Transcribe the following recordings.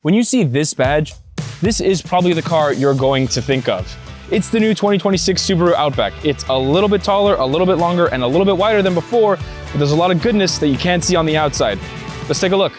When you see this badge, this is probably the car you're going to think of. It's the new 2026 Subaru Outback. It's a little bit taller, a little bit longer, and a little bit wider than before, but there's a lot of goodness that you can't see on the outside. Let's take a look.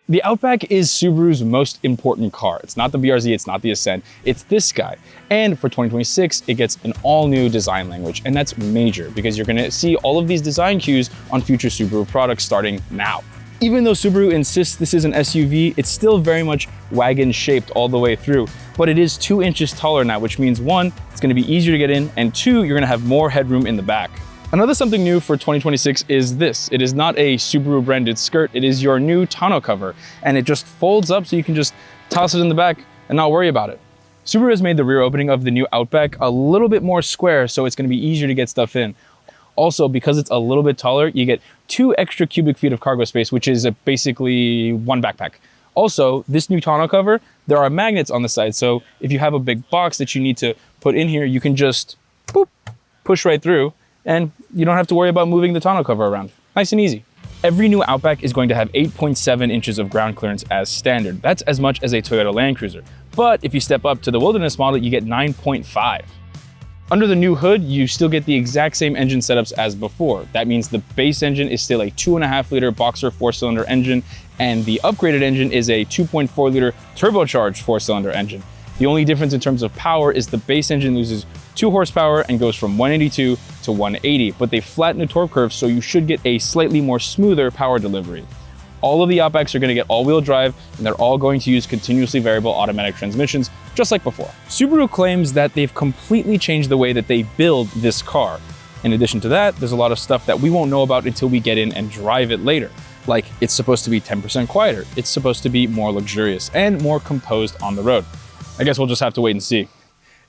The Outback is Subaru's most important car. It's not the BRZ, it's not the Ascent, it's this guy. And for 2026, it gets an all-new design language, and that's major because you're gonna see all of these design cues on future Subaru products starting now. Even though Subaru insists this is an SUV, it's still very much wagon-shaped all the way through, but it is 2 inches taller now, which means 1, it's gonna be easier to get in, and 2, you're gonna have more headroom in the back. Another something new for 2026 is this. It is not a Subaru branded skirt, it is your new tonneau cover, and it just folds up so you can just toss it in the back and not worry about it. Subaru has made the rear opening of the new Outback a little bit more square, so it's gonna be easier to get stuff in. Also, because it's a little bit taller, you get 2 extra cubic feet of cargo space, which is basically 1 backpack. Also, this new tonneau cover, there are magnets on the side, so if you have a big box that you need to put in here, you can just boop, push right through, and you don't have to worry about moving the tonneau cover around. Nice and easy. Every new Outback is going to have 8.7 inches of ground clearance as standard. That's as much as a Toyota Land Cruiser. But if you step up to the Wilderness model, you get 9.5. Under the new hood, you still get the exact same engine setups as before. That means the base engine is still a 2.5 liter Boxer 4-cylinder engine, and the upgraded engine is a 2.4 liter turbocharged 4-cylinder engine. The only difference in terms of power is the base engine loses 2 horsepower and goes from 182 to 180, but they flatten the torque curve, so you should get a slightly more smoother power delivery. All of the Outbacks are going to get all-wheel drive, and they're all going to use continuously variable automatic transmissions, just like before. Subaru claims that they've completely changed the way that they build this car. In addition to that, there's a lot of stuff that we won't know about until we get in and drive it later. Like, it's supposed to be 10% quieter, it's supposed to be more luxurious, and more composed on the road. I guess we'll just have to wait and see.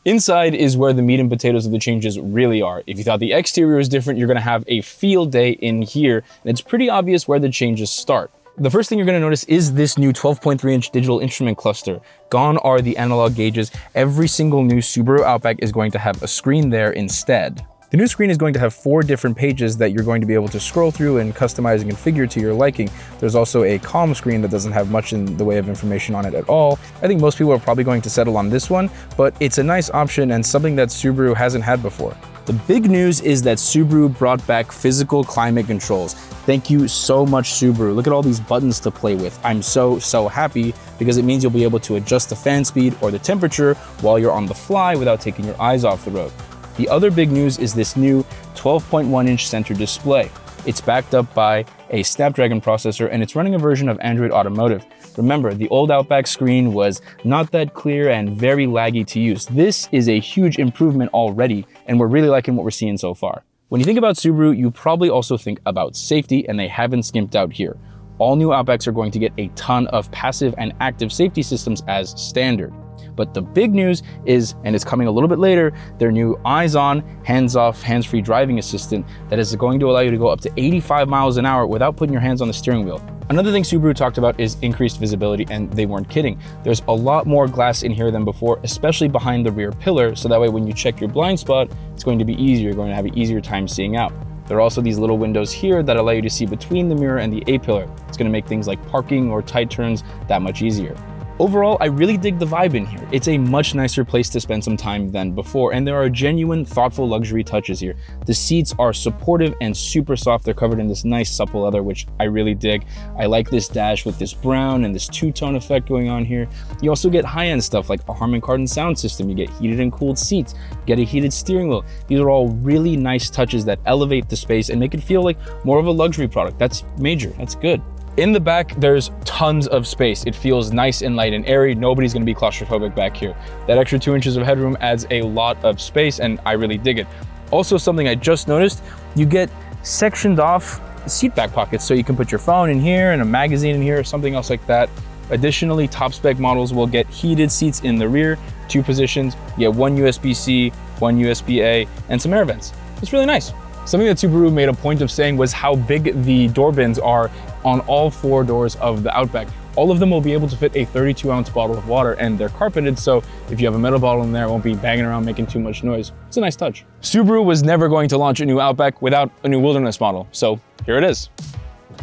Inside is where the meat and potatoes of the changes really are. If you thought the exterior was different, you're gonna have a field day in here, and it's pretty obvious where the changes start. The first thing you're gonna notice is this new 12.3-inch digital instrument cluster. Gone are the analog gauges. Every single new Subaru Outback is going to have a screen there instead. The new screen is going to have 4 different pages that you're going to be able to scroll through and customize and configure to your liking. There's also a calm screen that doesn't have much in the way of information on it at all. I think most people are probably going to settle on this one, but it's a nice option and something that Subaru hasn't had before. The big news is that Subaru brought back physical climate controls. Thank you so much, Subaru. Look at all these buttons to play with. I'm so happy because it means you'll be able to adjust the fan speed or the temperature while you're on the fly without taking your eyes off the road. The other big news is this new 12.1-inch center display. It's backed up by a Snapdragon processor and it's running a version of Android Automotive. Remember, the old Outback screen was not that clear and very laggy to use. This is a huge improvement already, and we're really liking what we're seeing so far. When you think about Subaru, you probably also think about safety, and they haven't skimped out here. All new Outbacks are going to get a ton of passive and active safety systems as standard. But the big news is, and it's coming a little bit later, their new eyes-on, hands-off, hands-free driving assistant that is going to allow you to go up to 85 miles an hour without putting your hands on the steering wheel. Another thing Subaru talked about is increased visibility, and they weren't kidding. There's a lot more glass in here than before, especially behind the rear pillar, so that way when you check your blind spot, it's going to be easier. You're going to have an easier time seeing out. There are also these little windows here that allow you to see between the mirror and the A-pillar. It's going to make things like parking or tight turns that much easier. Overall, I really dig the vibe in here. It's a much nicer place to spend some time than before, and there are genuine, thoughtful luxury touches here. The seats are supportive and super soft. They're covered in this nice supple leather, which I really dig. I like this dash with this brown and this two-tone effect going on here. You also get high-end stuff like a Harman Kardon sound system. You get heated and cooled seats, you get a heated steering wheel. These are all really nice touches that elevate the space and make it feel like more of a luxury product. That's major, that's good. In the back, there's tons of space. It feels nice and light and airy. Nobody's gonna be claustrophobic back here. That extra 2 inches of headroom adds a lot of space, and I really dig it. Also, something I just noticed, you get sectioned off seat back pockets, so you can put your phone in here and a magazine in here or something else like that. Additionally, top spec models will get heated seats in the rear, 2 positions. You get 1 USB-C, 1 USB-A, and some air vents. It's really nice. Something that Subaru made a point of saying was how big the door bins are on all 4 doors of the Outback. All of them will be able to fit a 32-ounce bottle of water, and they're carpeted, so if you have a metal bottle in there, it won't be banging around making too much noise. It's a nice touch. Subaru was never going to launch a new Outback without a new Wilderness model, so here it is.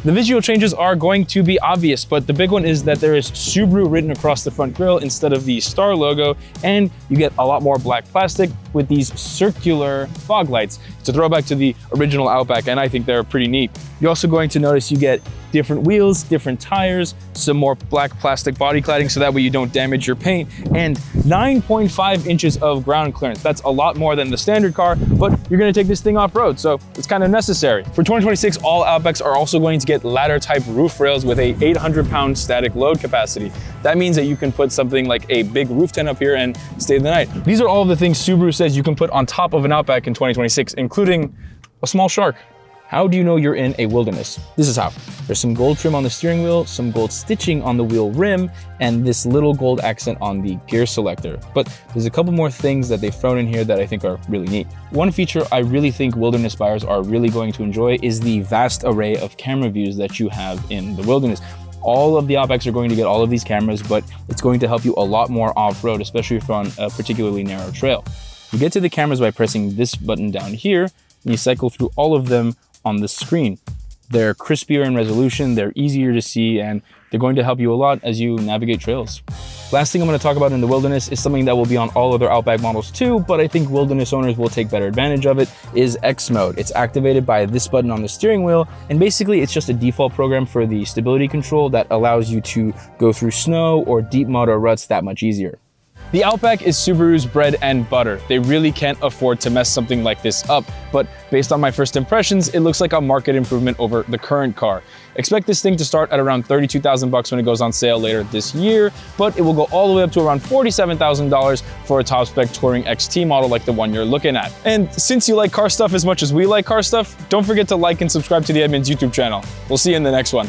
The visual changes are going to be obvious, but the big one is that there is Subaru written across the front grille instead of the star logo, and you get a lot more black plastic with these circular fog lights. It's a throwback to the original Outback, and I think they're pretty neat. You're also going to notice you get different wheels, different tires, some more black plastic body cladding so that way you don't damage your paint, and 9.5 inches of ground clearance. That's a lot more than the standard car, but you're gonna take this thing off-road, so it's kind of necessary. For 2026, all Outbacks are also going to get ladder-type roof rails with a 800-pound static load capacity. That means that you can put something like a big roof tent up here and stay the night. These are all of the things Subaru says you can put on top of an Outback in 2026, including a small shark. How do you know you're in a wilderness? This is how. There's some gold trim on the steering wheel, some gold stitching on the wheel rim, and this little gold accent on the gear selector. But there's a couple more things that they've thrown in here that I think are really neat. One feature I really think wilderness buyers are really going to enjoy is the vast array of camera views that you have in the wilderness. All of the Outbacks are going to get all of these cameras, but it's going to help you a lot more off-road, especially if you're on a particularly narrow trail. You get to the cameras by pressing this button down here, and you cycle through all of them on the screen. They're crispier in resolution, they're easier to see, and they're going to help you a lot as you navigate trails. Last thing I'm going to talk about in the wilderness is something that will be on all other Outback models too, but I think wilderness owners will take better advantage of it, is X mode. It's activated by this button on the steering wheel, and basically it's just a default program for the stability control that allows you to go through snow or deep mud or ruts that much easier. The Outback is Subaru's bread and butter. They really can't afford to mess something like this up, but based on my first impressions, it looks like a market improvement over the current car. Expect this thing to start at around $32,000 when it goes on sale later this year, but it will go all the way up to around $47,000 for a top spec Touring XT model like the one you're looking at. And since you like car stuff as much as we like car stuff, don't forget to like and subscribe to the Edmunds YouTube channel. We'll see you in the next one.